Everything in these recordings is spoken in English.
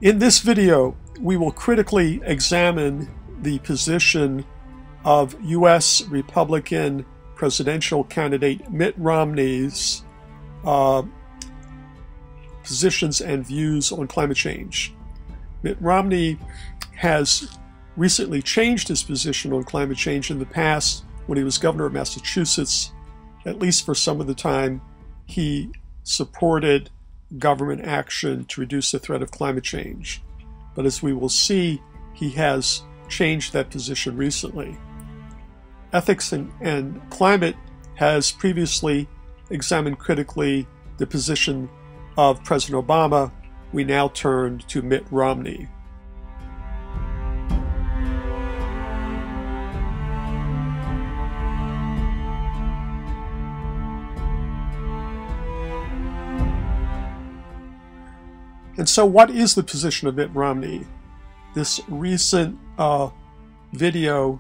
In this video, we will critically examine the position of U.S. Republican presidential candidate Mitt Romney's positions and views on climate change. Mitt Romney has recently changed his position on climate change. In the past, when he was governor of Massachusetts, at least for some of the time, he supported government action to reduce the threat of climate change. But as we will see, he has changed that position recently. Ethics and Climate has previously examined critically the position of President Obama. We now turn to Mitt Romney. And so what is the position of Mitt Romney? This recent video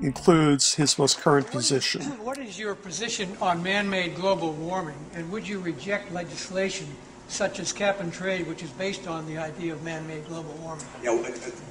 includes his most current position. What is your position on man-made global warming, and would you reject legislation such as cap and trade, which is based on the idea of man-made global warming?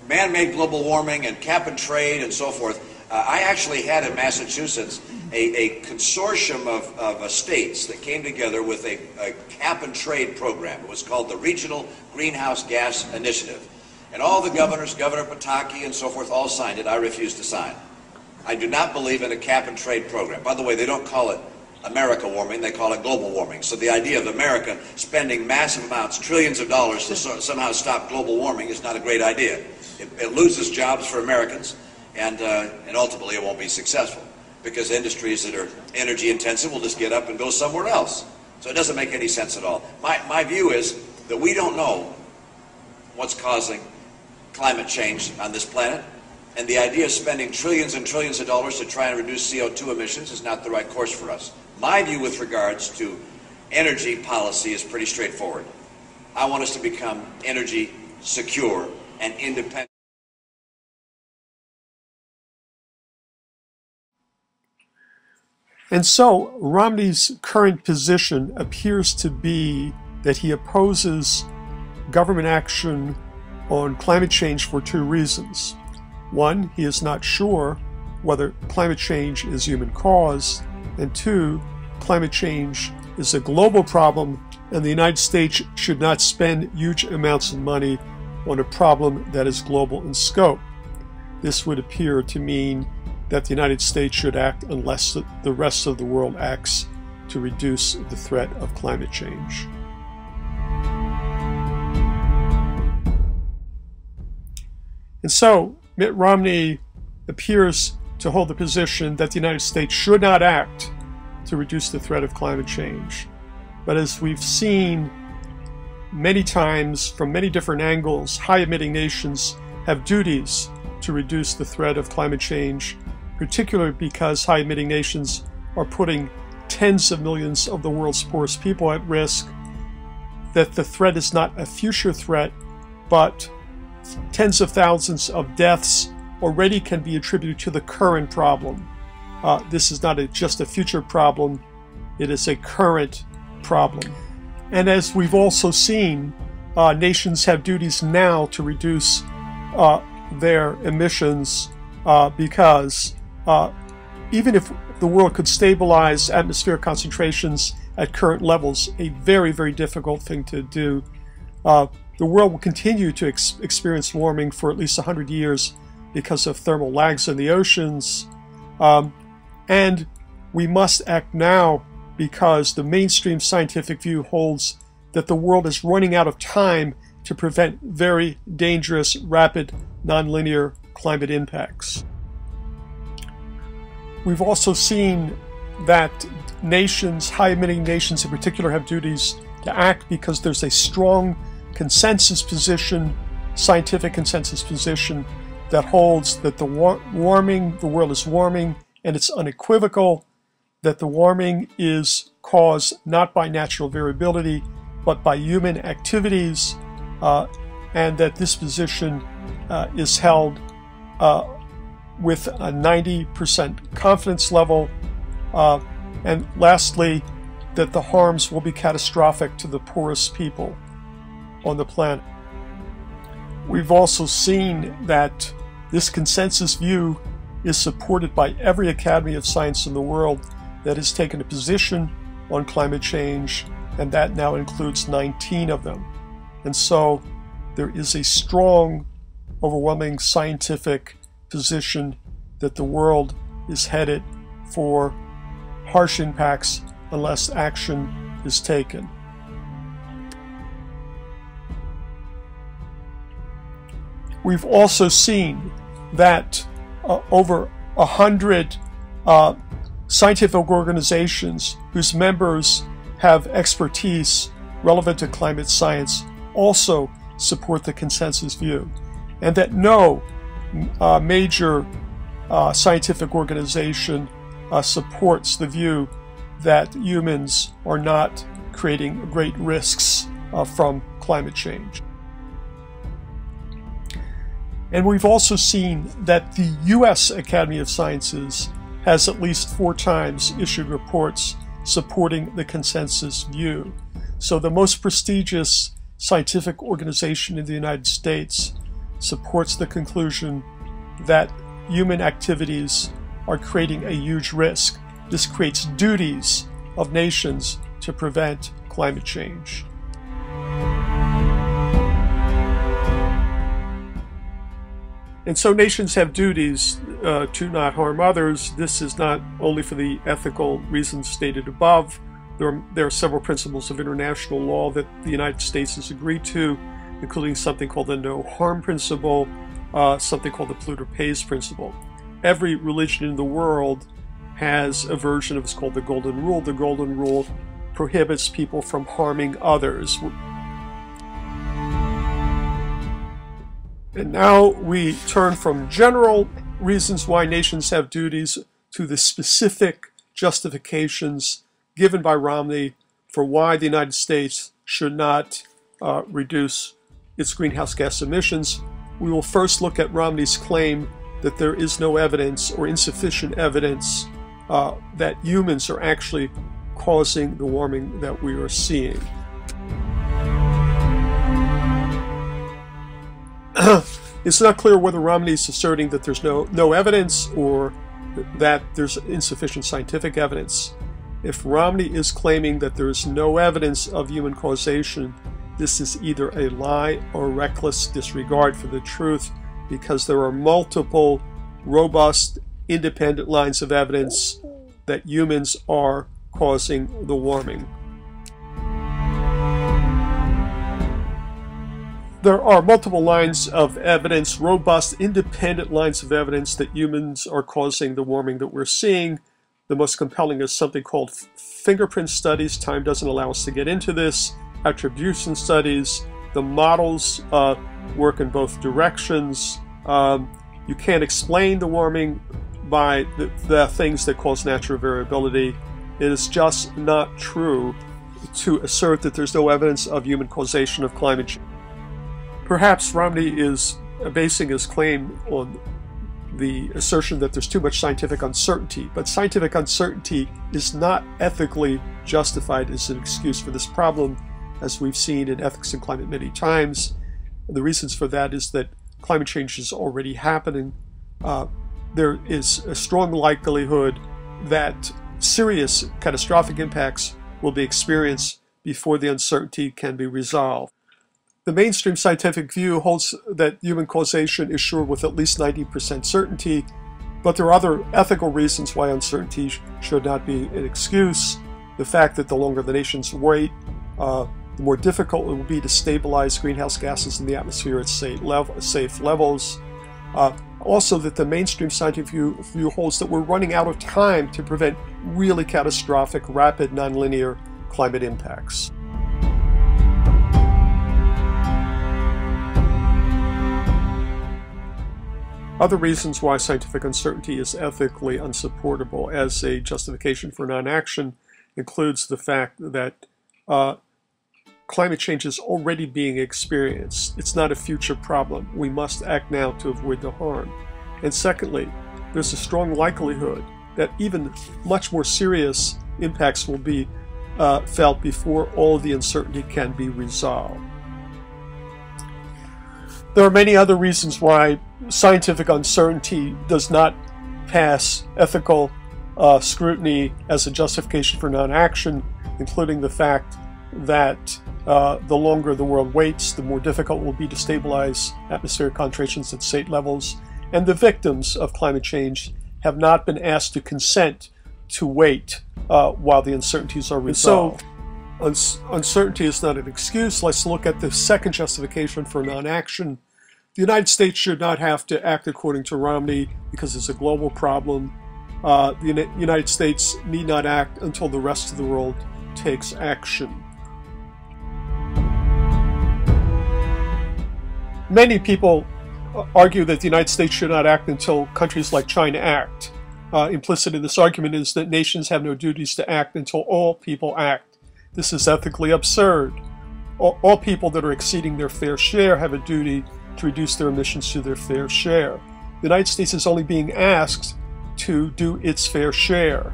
Man-made global warming and cap and trade and so forth. I actually had in Massachusetts a consortium of states that came together with a cap and trade program. It was called the Regional Greenhouse Gas Initiative. And all the governors, Governor Pataki and so forth, all signed it. I refused to sign. I do not believe in a cap and trade program. By the way, they don't call it America warming, they call it global warming. So the idea of America spending massive amounts, trillions of dollars to somehow stop global warming is not a great idea. It loses jobs for Americans, and ultimately it won't be successful, because industries that are energy intensive will just get up and go somewhere else. So it doesn't make any sense at all. My view is that we don't know what's causing climate change on this planet, and the idea of spending trillions and trillions of dollars to try and reduce CO2 emissions is not the right course for us. My view with regards to energy policy is pretty straightforward. I want us to become energy secure and independent. And so Romney's current position appears to be that he opposes government action on climate change for two reasons. One, he is not sure whether climate change is human caused, and two, climate change is a global problem and the United States should not spend huge amounts of money on a problem that is global in scope. This would appear to mean that the United States should act unless the rest of the world acts to reduce the threat of climate change. And so Mitt Romney appears to hold the position that the United States should not act to reduce the threat of climate change. But as we've seen many times from many different angles, high-emitting nations have duties to reduce the threat of climate change, particularly because high-emitting nations are putting tens of millions of the world's poorest people at risk, that the threat is not a future threat, but tens of thousands of deaths already can be attributed to the current problem. This is not just a future problem, it is a current problem. And as we've also seen, nations have duties now to reduce their emissions because even if the world could stabilize atmospheric concentrations at current levels, a very, very difficult thing to do, the world will continue to experience warming for at least 100 years because of thermal lags in the oceans. And we must act now because the mainstream scientific view holds that the world is running out of time to prevent very dangerous, rapid, nonlinear climate impacts. We've also seen that nations, high-emitting nations in particular, have duties to act because there's a strong consensus position, scientific consensus position, that holds that the world is warming, and it's unequivocal that the warming is caused not by natural variability, but by human activities, and that this position is held with a 90% confidence level, and lastly, that the harms will be catastrophic to the poorest people on the planet. We've also seen that this consensus view is supported by every academy of science in the world that has taken a position on climate change, and that now includes 19 of them. And so there is a strong, overwhelming scientific position that the world is headed for harsh impacts unless action is taken. We've also seen that over 100 scientific organizations whose members have expertise relevant to climate science also support the consensus view, and that no major scientific organization supports the view that humans are not creating great risks from climate change. And we've also seen that the U.S. Academy of Sciences has at least 4 times issued reports supporting the consensus view. So the most prestigious scientific organization in the United States supports the conclusion that human activities are creating a huge risk. This creates duties of nations to prevent climate change. And so nations have duties to not harm others. This is not only for the ethical reasons stated above. There are several principles of international law that the United States has agreed to, including something called the no harm principle, something called the polluter pays principle. Every religion in the world has a version of what's called the golden rule. The golden rule prohibits people from harming others. And now we turn from general reasons why nations have duties to the specific justifications given by Romney for why the United States should not reduce its greenhouse gas emissions. We will first look at Romney's claim that there is no evidence or insufficient evidence that humans are actually causing the warming that we are seeing. It's not clear whether Romney is asserting that there's no evidence or that there's insufficient scientific evidence. If Romney is claiming that there is no evidence of human causation, this is either a lie or reckless disregard for the truth, because there are multiple robust, independent lines of evidence that humans are causing the warming. There are multiple lines of evidence, robust, independent lines of evidence that humans are causing the warming that we're seeing. The most compelling is something called fingerprint studies. Time doesn't allow us to get into this. Attribution studies. The models work in both directions. You can't explain the warming by the things that cause natural variability. It is just not true to assert that there's no evidence of human causation of climate change. Perhaps Romney is basing his claim on the assertion that there's too much scientific uncertainty, but scientific uncertainty is not ethically justified as an excuse for this problem, as we've seen in Ethics and Climate many times. And the reasons for that is that climate change is already happening. There is a strong likelihood that serious catastrophic impacts will be experienced before the uncertainty can be resolved. The mainstream scientific view holds that human causation is sure with at least 90% certainty, but there are other ethical reasons why uncertainty should not be an excuse. The fact that the longer the nations wait, the more difficult it will be to stabilize greenhouse gases in the atmosphere at safe levels. Also, that the mainstream scientific view holds that we're running out of time to prevent really catastrophic, rapid, nonlinear climate impacts. Other reasons why scientific uncertainty is ethically unsupportable as a justification for non-action includes the fact that climate change is already being experienced. It's not a future problem. We must act now to avoid the harm. And secondly, there's a strong likelihood that even much more serious impacts will be felt before all of the uncertainty can be resolved. There are many other reasons why scientific uncertainty does not pass ethical scrutiny as a justification for non-action, including the fact that the longer the world waits, the more difficult it will be to stabilize atmospheric concentrations at state levels, and the victims of climate change have not been asked to consent to wait while the uncertainties are resolved. So, uncertainty is not an excuse. Let's look at the second justification for non-action. The United States should not have to act according to Romney because it's a global problem. The United States need not act until the rest of the world takes action. Many people argue that the United States should not act until countries like China act. Implicit in this argument is that nations have no duties to act until all people act. This is ethically absurd. All people that are exceeding their fair share have a duty to reduce their emissions to their fair share. The United States is only being asked to do its fair share.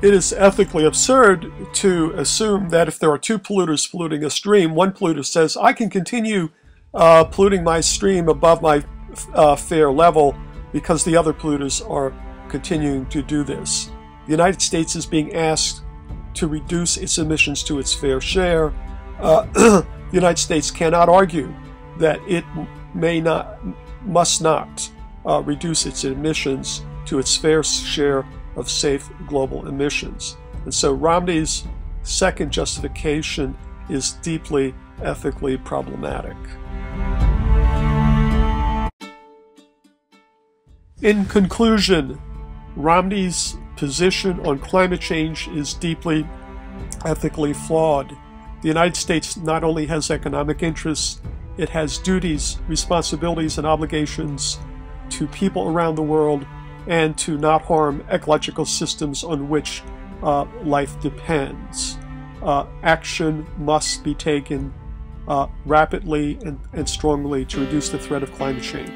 It is ethically absurd to assume that if there are two polluters polluting a stream, one polluter says, I can continue polluting my stream above my fair level because the other polluters are continuing to do this. The United States is being asked to reduce its emissions to its fair share. The United States cannot argue that it must not reduce its emissions to its fair share of safe global emissions. And so Romney's second justification is deeply ethically problematic. In conclusion, Romney's position on climate change is deeply ethically flawed. The United States not only has economic interests, it has duties, responsibilities, and obligations to people around the world and to not harm ecological systems on which life depends. Action must be taken rapidly and strongly to reduce the threat of climate change.